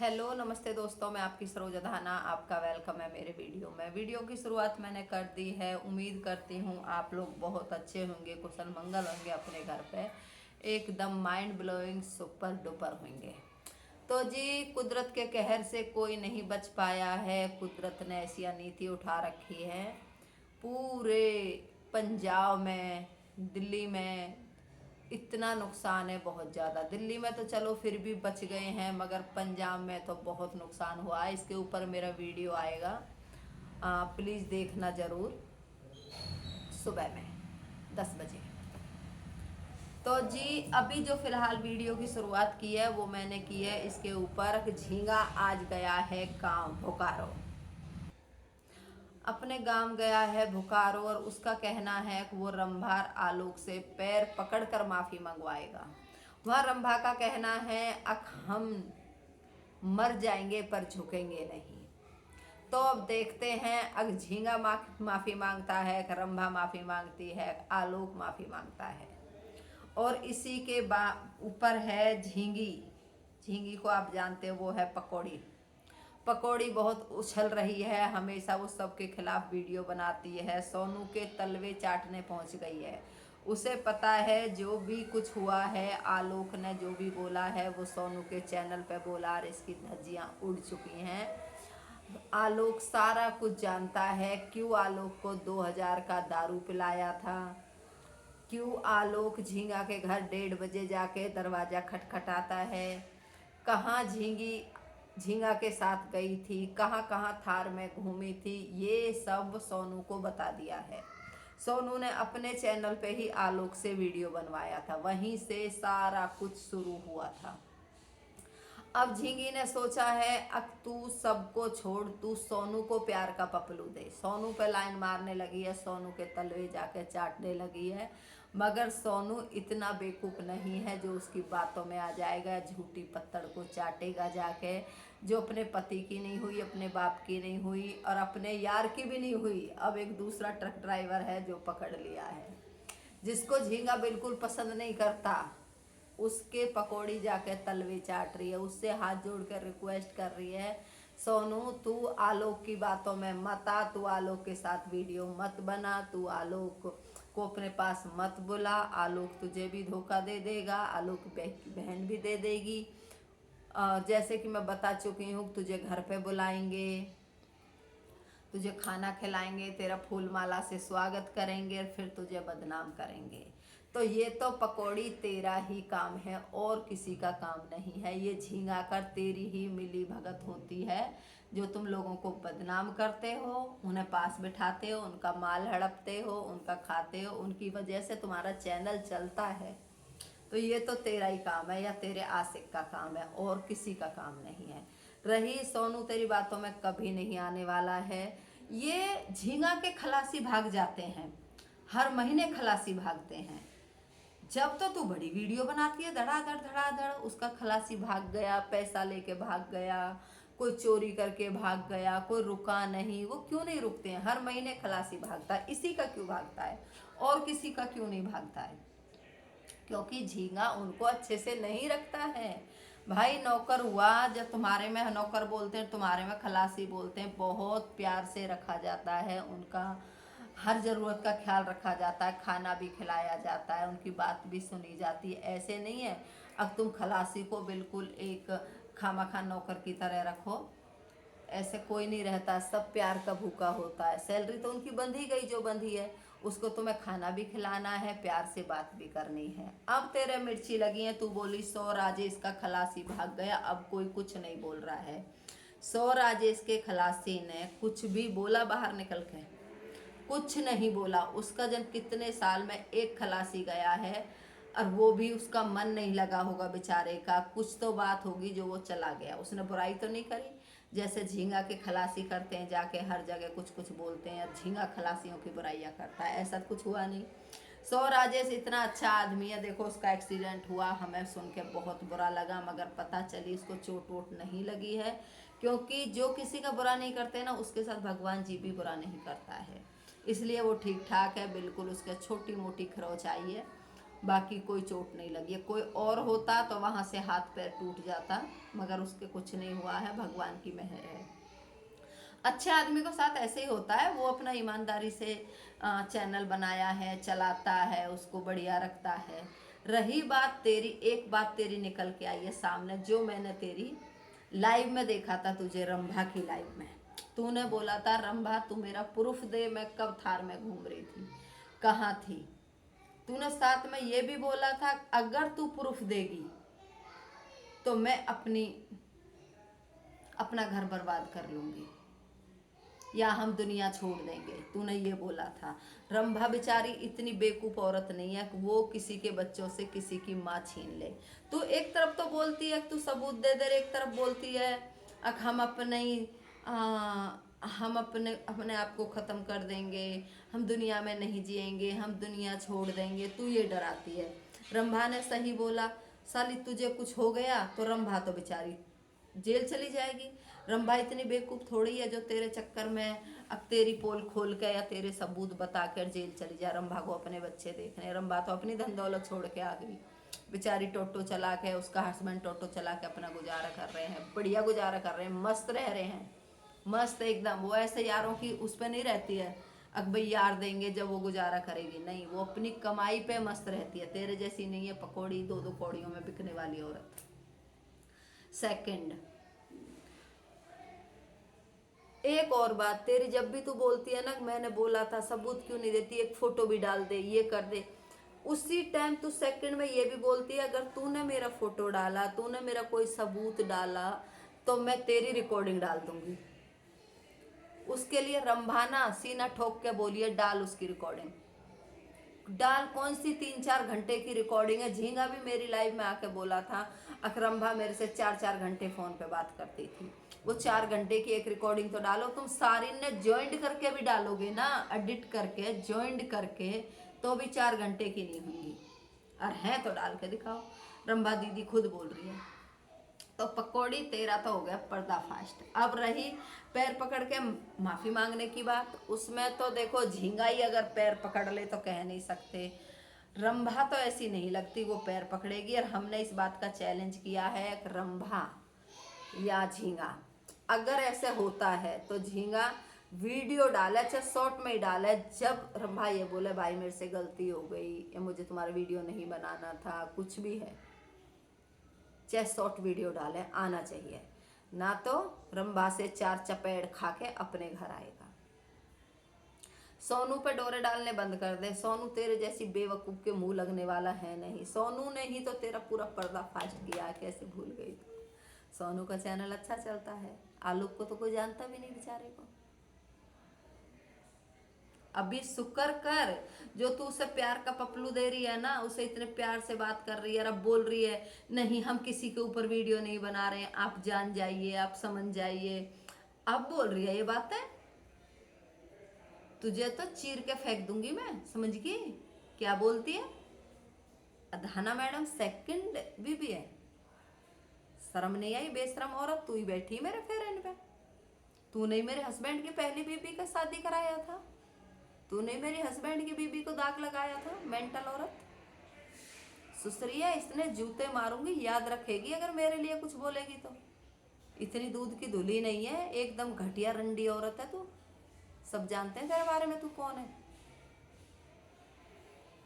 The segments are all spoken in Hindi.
हेलो नमस्ते दोस्तों, मैं आपकी सरोजा धाना। आपका वेलकम है मेरे वीडियो में। वीडियो की शुरुआत मैंने कर दी है। उम्मीद करती हूँ आप लोग बहुत अच्छे होंगे, कुशल मंगल होंगे, अपने घर पे एकदम माइंड ब्लोइंग सुपर डुपर होंगे। तो जी, कुदरत के कहर से कोई नहीं बच पाया है। कुदरत ने ऐसी नीति उठा रखी है पूरे पंजाब में, दिल्ली में इतना नुकसान है, बहुत ज़्यादा। दिल्ली में तो चलो फिर भी बच गए हैं, मगर पंजाब में तो बहुत नुकसान हुआ है। इसके ऊपर मेरा वीडियो आएगा, प्लीज़ देखना ज़रूर, सुबह में 10 बजे। तो जी, अभी जो फ़िलहाल वीडियो की शुरुआत की है वो मैंने की है इसके ऊपर, झींगा आज गया है गाँव बोकारो। अपने गांव गया है बोकारो और उसका कहना है कि वो रंभार आलोक से पैर पकड़कर माफ़ी मंगवाएगा। वह रंभा का कहना है, अख हम मर जाएंगे पर झुकेंगे नहीं। तो अब देखते हैं, अग झींगा माफ़ी मांगता है, रंभा माफ़ी मांगती है, आलोक माफ़ी मांगता है। और इसी के ऊपर है झींगी। झींगी को आप जानते हो, वो है पकौड़ी। पकौड़ी बहुत उछल रही है, हमेशा वो सबके खिलाफ वीडियो बनाती है, सोनू के तलवे चाटने पहुंच गई है। उसे पता है जो भी कुछ हुआ है, आलोक ने जो भी बोला है वो सोनू के चैनल पे बोला और इसकी धज्जियां उड़ चुकी हैं। आलोक सारा कुछ जानता है। क्यों आलोक को 2000 का दारू पिलाया था, क्यों आलोक झींगा के घर 1:30 बजे जाके दरवाज़ा खटखटाता है, कहाँ झींगी झींगा के साथ गई थी, कहाँ कहाँ थार में घूमी थी, ये सब सोनू को बता दिया है। सोनू ने अपने चैनल पे ही आलोक से वीडियो बनवाया था, वहीं से सारा कुछ शुरू हुआ था। अब झींगी ने सोचा है, अब तू सबको छोड़, तू सोनू को प्यार का पपलू दे। सोनू पे लाइन मारने लगी है, सोनू के तलवे जाके चाटने लगी है। मगर सोनू इतना बेवकूफ़ नहीं है जो उसकी बातों में आ जाएगा, झूठी पत्थर को चाटेगा जाके, जो अपने पति की नहीं हुई, अपने बाप की नहीं हुई और अपने यार की भी नहीं हुई। अब एक दूसरा ट्रक ड्राइवर है जो पकड़ लिया है, जिसको झींगा बिल्कुल पसंद नहीं करता, उसके पकौड़ी जाके तलवे चाट रही है, उससे हाथ जोड़ कर रिक्वेस्ट कर रही है, सोनू तू आलोक की बातों में मत आ, तू आलोक के साथ वीडियो मत बना, तू आलोक को अपने पास मत बुला, आलोक तुझे भी धोखा दे देगा, आलोक की बहन भी दे देगी। जैसे कि मैं बता चुकी हूँ, तुझे घर पे बुलाएंगे, तुझे खाना खिलाएंगे, तेरा फूल माला से स्वागत करेंगे और फिर तुझे बदनाम करेंगे। तो ये तो पकौड़ी तेरा ही काम है और किसी का काम नहीं है। ये झींगा कर तेरी ही मिली भगत होती है, जो तुम लोगों को बदनाम करते हो, उन्हें पास बिठाते हो, उनका माल हड़पते हो, उनका खाते हो, उनकी वजह से तुम्हारा चैनल चलता है। तो ये तो तेरा ही काम है या तेरे आशिक का काम है और किसी का काम नहीं है। रही सोनू, तेरी बातों में कभी नहीं आने वाला है। ये झींगा के खलासी भाग जाते हैं, हर महीने खलासी भागते हैं। जब तो तू बड़ी वीडियो बनाती है धड़ाधड़, उसका खलासी भाग गया, पैसा लेके भाग गया, कोई चोरी करके भाग गया, कोई रुका नहीं। वो क्यों नहीं रुकते हैं? हर महीने खलासी भागता है, इसी का क्यों भागता है और किसी का क्यों नहीं भागता है? क्योंकि झींगा उनको अच्छे से नहीं रखता है। भाई नौकर हुआ, जब तुम्हारे में नौकर बोलते हैं, तुम्हारे में खलासी बोलते हैं, बहुत प्यार से रखा जाता है उनका, हर ज़रूरत का ख्याल रखा जाता है, खाना भी खिलाया जाता है, उनकी बात भी सुनी जाती है। ऐसे नहीं है अब तुम खलासी को बिल्कुल एक खामखा नौकर की तरह रखो, ऐसे कोई नहीं रहता। सब प्यार का भूखा होता है। सैलरी तो उनकी बंध ही गई जो बंधी है, उसको तुम्हें खाना भी खिलाना है, प्यार से बात भी करनी है। अब तेरे मिर्ची लगी है, तू बोली 100 राजेश का खलासी भाग गया, अब कोई कुछ नहीं बोल रहा है। 100 राजेश के खलासी ने कुछ भी बोला बाहर निकल के? कुछ नहीं बोला। उसका जन कितने साल में एक खलासी गया है और वो भी उसका मन नहीं लगा होगा बेचारे का, कुछ तो बात होगी जो वो चला गया। उसने बुराई तो नहीं करी जैसे झींगा के खलासी करते हैं, जाके हर जगह कुछ कुछ बोलते हैं और झींगा खलासियों की बुराइयां करता है, ऐसा कुछ हुआ नहीं। 100 राजेश इतना अच्छा आदमी है, देखो उसका एक्सीडेंट हुआ, हमें सुन के बहुत बुरा लगा, मगर पता चली उसको चोट वोट नहीं लगी है। क्योंकि जो किसी का बुरा नहीं करते ना, उसके साथ भगवान जी भी बुरा नहीं करता है, इसलिए वो ठीक ठाक है बिल्कुल। उसके छोटी मोटी खरोच आई है बाकी कोई चोट नहीं लगी है। कोई और होता तो वहां से हाथ पैर टूट जाता, मगर उसके कुछ नहीं हुआ है, भगवान की मेहर है। अच्छे आदमी के साथ ऐसे ही होता है, वो अपना ईमानदारी से चैनल बनाया है, चलाता है, उसको बढ़िया रखता है। रही बात तेरी, एक बात तेरी निकल के आई है सामने, जो मैंने तेरी लाइव में देखा था तुझे, रंभा की लाइव में। तूने बोला था रंभा तू मेरा प्रूफ दे, मैं कब थार में घूम रही थी, कहाँ थी। तूने साथ में ये भी बोला था अगर तू प्रूफ देगी तो मैं अपना घर बर्बाद कर लूंगी या हम दुनिया छोड़ देंगे, तूने ये बोला था। रंभा बेचारी इतनी बेवकूफ औरत नहीं है कि वो किसी के बच्चों से किसी की माँ छीन ले। तू एक तरफ तो बोलती है तू सबूत दे दे, एक तरफ बोलती है हम अपने अपने आप को ख़त्म कर देंगे, हम दुनिया में नहीं जिएंगे, हम दुनिया छोड़ देंगे, तू ये डराती है। रंभा ने सही बोला, साली तुझे कुछ हो गया तो रंभा तो बेचारी जेल चली जाएगी। रंभा इतनी बेवकूफ थोड़ी है जो तेरे चक्कर में अब तेरी पोल खोल के या तेरे सबूत बताकर जेल चली जाए। रंभा को अपने बच्चे देखने, रंभा तो अपनी धन दौलत छोड़ के आ गई बेचारी। टोटो चला के, उसका हस्बैंड टोटो चला के अपना गुजारा कर रहे हैं, बढ़िया गुजारा कर रहे हैं, मस्त रह रहे हैं, मस्त एकदम। वो ऐसे यारों की उस पर नहीं रहती है भाई यार देंगे जब वो गुजारा करेगी, नहीं, वो अपनी कमाई पे मस्त रहती है। तेरे जैसी नहीं है पकौड़ी दो दो कौड़ियों में बिकने वाली औरत। सेकंड, एक और बात, तेरी जब भी तू बोलती है ना मैंने बोला था, सबूत क्यों नहीं देती, एक फोटो भी डाल दे, ये कर दे, उसी टाइम तू सेकंड में ये भी बोलती है अगर तूने मेरा फोटो डाला, तूने मेरा कोई सबूत डाला तो मैं तेरी रिकॉर्डिंग डाल दूंगी। उसके लिए रंभाना सीना ठोक के बोलिए डाल उसकी रिकॉर्डिंग डाल। कौन सी 3-4 घंटे की रिकॉर्डिंग है। झींगा भी मेरी लाइव में आके बोला था अकरम्भा मेरे से 4-4 घंटे फोन पे बात करती थी, वो 4 घंटे की एक रिकॉर्डिंग तो डालो। तुम सारी ने ज्वाइंट करके भी डालोगे ना, एडिट करके ज्वाइंट करके, तो भी 4 घंटे की नहीं होंगी। और हैं तो डाल के दिखाओ। रंभा दीदी खुद बोल रही है। तो पकौड़ी तेरा तो हो गया पर्दाफाश। अब रही पैर पकड़ के माफी मांगने की बात, उसमें तो देखो झींगा ही अगर पैर पकड़ ले तो कह नहीं सकते। रंभा तो ऐसी नहीं लगती वो पैर पकड़ेगी, और हमने इस बात का चैलेंज किया है कि रंभा या झींगा अगर ऐसे होता है तो झींगा वीडियो डाले, चाहे शॉर्ट में ही डाले, जब रंभा ये बोले भाई मेरे से गलती हो गई या मुझे तुम्हारा वीडियो नहीं बनाना था, कुछ भी है, चाहे शॉर्ट वीडियो डाले, आना चाहिए। ना तो रंभा से 4 चपेड़ खा के अपने घर आएगा। सोनू पे डोरे डालने बंद कर दे। सोनू तेरे जैसी बेवकूफ के मुंह लगने वाला है नहीं। सोनू ने ही तो तेरा पूरा पर्दाफाश किया, कैसे भूल गई। सोनू का चैनल अच्छा चलता है, आलोक को तो कोई जानता भी नहीं बेचारे को। अभी शुक्र कर जो तू उसे प्यार का पपलू दे रही है ना, उसे इतने प्यार से बात कर रही है, अब बोल रही है नहीं हम किसी के ऊपर वीडियो नहीं बना रहे हैं, आप जान जाइए, आप समझ जाइए। अब बोल रही है ये बात है, तुझे तो चीर के फेंक दूंगी मैं, समझ गई क्या बोलती है। अधाना मैडम सेकंड बीबी है, शर्म नहीं आई बेशरम औरत, तू ही बैठी मेरे फेरेंड पे। तूने ही मेरे हस्बैंड की पहली बीबी का शादी कराया था, तूने मेरे हस्बैंड की बीबी को दाग लगाया था, मेंटल औरत। सुसरिया इसने जूते मारूंगी, याद रखेगी अगर मेरे लिए कुछ बोलेगी तो। इतनी दूध की धुली नहीं है, एकदम घटिया रंडी औरत है तू, सब जानते हैं तेरे बारे में तू कौन है।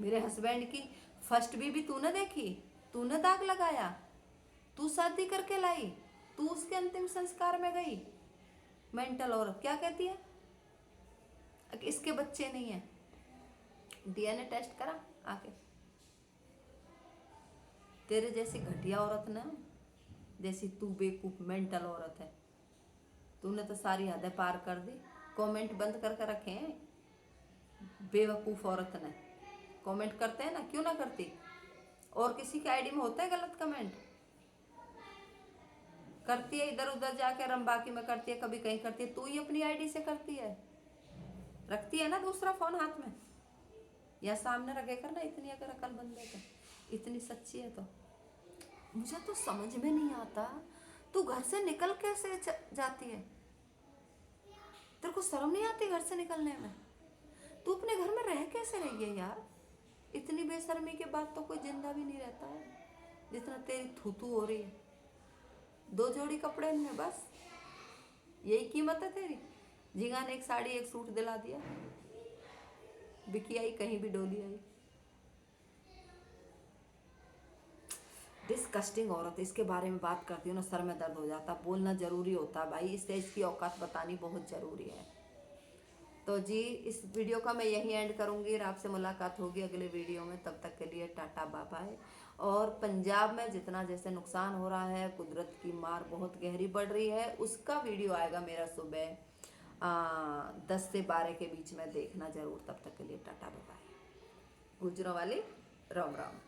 मेरे हस्बैंड की फर्स्ट बीबी तूने देखी, तूने दाग लगाया, तू शादी करके लाई, तू उसके अंतिम संस्कार में गई। मेंटल औरत क्या कहती है इसके बच्चे नहीं है, डीएनए टेस्ट करा आके। तेरे जैसी घटिया औरत ना, जैसी तू बेवकूफ मेंटल औरत है, तूने तो सारी हदें पार कर दी। कमेंट बंद करके रखे हैं बेवकूफ औरत ने। कमेंट करते हैं ना, क्यों ना करती, और किसी के आईडी में होता है गलत कमेंट, करती है इधर उधर जाके रंबाकी में करती है, कभी कहीं करती है, तू ही अपनी आईडी से करती है, रखती है ना दूसरा फोन हाथ में या सामने रखे कर ना। इतनी अगर अकल बंदे को, इतनी सच्ची है तो मुझे तो समझ में नहीं आता तू घर से निकल कैसे जाती है। तेरे को शर्म नहीं आती घर से निकलने में? तू अपने घर में रह कैसे रही है यार, इतनी बेशर्मी के बाद तो कोई जिंदा भी नहीं रहता है जितना तेरी थूथू हो रही है। 2 जोड़ी कपड़े में बस यही कीमत है तेरी। झींगा ने 1 साड़ी 1 सूट दिला दिया, बिकी आई कहीं भी डोली आई। डिस्कस्टिंग औरत, इसके बारे में बात करती हूँ ना सर में दर्द हो जाता। बोलना जरूरी होता है भाई, इससे इसकी औकात बतानी बहुत जरूरी है। तो जी इस वीडियो का मैं यहीं एंड करूँगी और आपसे मुलाकात होगी अगले वीडियो में। तब तक के लिए टाटा बाय बाय। और पंजाब में जितना जैसे नुकसान हो रहा है, कुदरत की मार बहुत गहरी बढ़ रही है, उसका वीडियो आएगा मेरा सुबह 10 से 12 के बीच में, देखना जरूर। तब तक के लिए टाटा बाय बाय। गुजरों वाली राम राम।